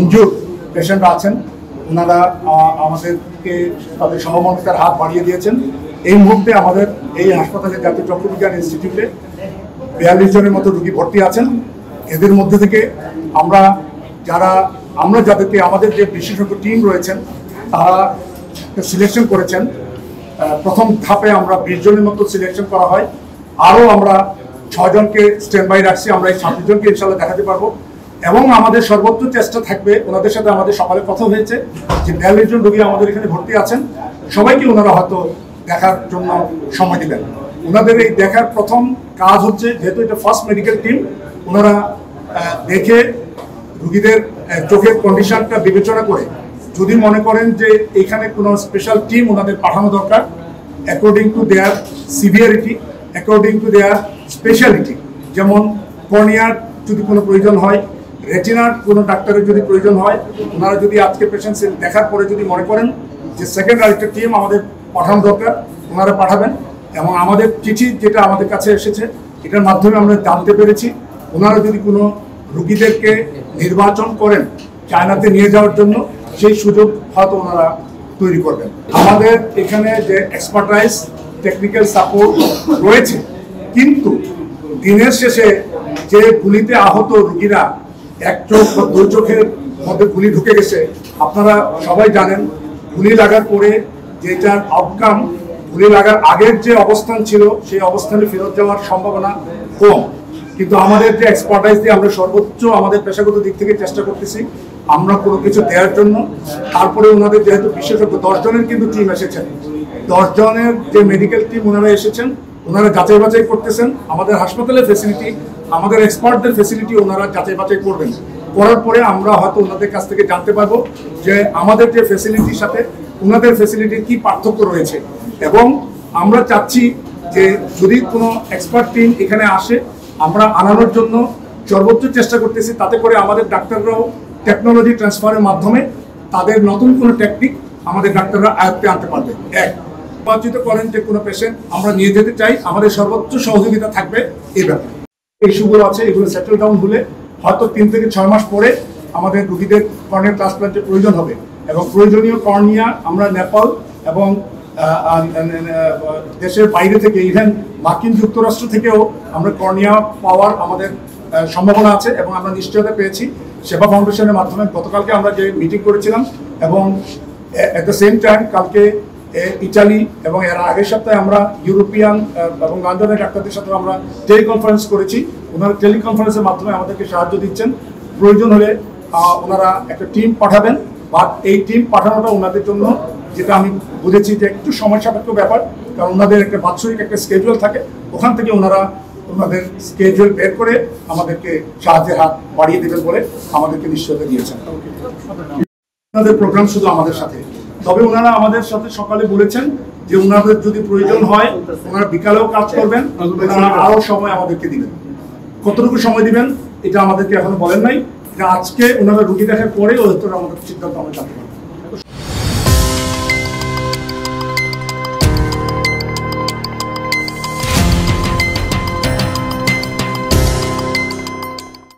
Injured patient আছেন, ওনারা আমাদেরকে তাদের সহমর্মিতার হাত বাড়িয়ে দিয়েছেন। এই মুহূর্তে আমাদের এই হাসপাতালে জাতীয় চক্ষুবিজ্ঞান ইনস্টিটিউটে 42 জনের মতো রোগী ভর্তি আছেন। এদের মধ্যে থেকে আমরা যাদেরকে আমাদের যে বিশেষজ্ঞ টিম রয়েছেন তারা সিলেকশন করেছেন। প্রথম ধাপে আমরা 20 জনের মতো সিলেকশন করা হয়। আরও আমরা 6 জনকে স্ট্যান্ড বাই রাখছি। আমরা এই 26 জনকে ইনশাল্লাহ দেখাতে পারবো এবং আমাদের সর্বোচ্চ চেষ্টা থাকবে। ওনাদের সাথে আমাদের সকালে কথা হয়েছে যে 42 জন রোগী আমাদের এখানে ভর্তি আছেন, সবাইকে ওনারা হয়তো দেখার জন্য সময় দিবেন। ওনাদের এই দেখার প্রথম কাজ হচ্ছে, যেহেতু এটা ফার্স্ট মেডিকেল টিম, ওনারা দেখে রোগীদের চোখের কন্ডিশনটা বিবেচনা করে যদি মনে করেন যে এখানে কোনো স্পেশাল টিম ওনাদের পাঠানো দরকার according to their severity, according to their speciality, যেমন কর্নিয়ার যদি কোনো প্রয়োজন হয়, রেটিনার কোনো ডাক্তারের যদি প্রয়োজন হয়, ওনারা যদি আজকে পেশেন্ট দেখার পরে যদি মনে করেন যে সেকেন্ড আরেকটা টিম আমাদের পাঠানো দরকার, ওনারা পাঠাবেন। এবং আমাদের চিঠি যেটা আমাদের কাছে এসেছে, এটার মাধ্যমে আমরা জানতে পেরেছি ওনারা যদি কোনো রুগীদেরকে নির্বাচন করেন চায়নাতে নিয়ে যাওয়ার জন্য, সেই সুযোগ হয়তো ওনারা তৈরি করবেন। আমাদের এখানে যে এক্সপার্টাইজ টেকনিক্যাল সাপোর্ট রয়েছে, কিন্তু দিনের শেষে যে গুলিতে আহত রোগীরা, এক চোখ বা 2 চোখের মধ্যে গুলি ঢুকে গেছে, আপনারা সবাই জানেন গুলি লাগার পরে যেটার আউটকাম, গুলি লাগার আগের যে অবস্থান ছিল সেই অবস্থানে ফেরত যাওয়ার সম্ভাবনা কম। কিন্তু আমাদের যে এক্সপার্টাইজ দিয়ে আমরা সর্বোচ্চ আমাদের পেশাগত দিক থেকে চেষ্টা করতেছি আমরা কোনো কিছু দেওয়ার জন্য। তারপরে ওনাদের যেহেতু বিশেষজ্ঞ 10 জনের কিন্তু টিম এসেছেন, 10 জনের যে মেডিকেল টিম ওনারা এসেছেন, ওনারা যাচাই বাছাই করতেছেন আমাদের হাসপাতালের ফেসিলিটি, আমাদের এক্সপার্টদের ফেসিলিটি ওনারা যাচাই বাছাই করবেন। করার পরে আমরা হয়তো ওনাদের কাছ থেকে জানতে পারবো যে আমাদের যে ফেসিলিটির সাথে ওনাদের ফেসিলিটির কি পার্থক্য রয়েছে। এবং আমরা চাচ্ছি যে যদি কোনো এক্সপার্ট টিম এখানে আসে, আমরা আনানোর জন্য সর্বোচ্চ চেষ্টা করতেছি, তাতে করে আমাদের ডাক্তাররাও টেকনোলজি ট্রান্সফারের মাধ্যমে তাদের নতুন কোনো টেকনিক আমাদের ডাক্তাররা আয়ত্তে আনতে পারবে। নির্বাচিত করেন যে কোনো পেশেন্ট আমরা নিয়ে যেতে চাই, আমাদের সর্বোচ্চ সহযোগিতা থাকবে এই ব্যাপারে। ইস্যুগুলো আছে, এগুলো সেটেল ডাউন হলে হয়তো 3 থেকে 6 মাস পরে আমাদের রোগীদের কর্নিয়া ট্রান্সপ্লান্টের প্রয়োজন হবে এবং প্রয়োজনীয় কর্নিয়া আমরা নেপাল এবং দেশের বাইরে থেকে, ইভেন মার্কিন যুক্তরাষ্ট্র থেকেও আমরা কর্নিয়া পাওয়ার আমাদের সম্ভাবনা আছে এবং আমরা নিশ্চয়তা পেয়েছি সেবা ফাউন্ডেশনের মাধ্যমে। গতকালকে আমরা যে মিটিং করেছিলাম এবং এট দ্য সেম টাইম কালকে ইটালি এবং এর আগের সপ্তাহে আমরা ইউরোপিয়ান এবং লন্ডনের ডাক্তারদের সাথে আমরা টেলিকনফারেন্স করেছি। ওনারা টেলিকনফারেন্সের মাধ্যমে আমাদেরকে সাহায্য দিচ্ছেন। প্রয়োজন হলে ওনারা একটা টিম পাঠাবেন, বাট এই টিম পাঠানোটা ওনাদের জন্য, যেটা আমি বুঝেছি যে একটু সময় সাপেক্ষ ব্যাপার, কারণ ওনাদের একটা বাৎসরিক একটা স্কেজুয়াল থাকে, ওখান থেকে ওনারা ওনাদের স্কেজুয়াল বের করে আমাদেরকে সাহায্যের হাত বাড়িয়ে দেবেন বলে আমাদেরকে নিশ্চয়তা দিয়েছেন। ওনাদের প্রোগ্রাম শুধু আমাদের সাথে, তবে ওনারা আমাদের সাথে সকালে বলেছেন যে ওনাদের যদি প্রয়োজন হয় ওনারা বিকালেও কাজ করবেন, ওনারা আরও সময় আমাদেরকে দিবেন। কতটুকু সময় দিবেন এটা আমাদেরকে এখনো বলেন নাই, এটা আজকে ওনারা রুগী দেখার পরে হয়তো আমাদের সিদ্ধান্ত আমরা জানতে পারবো।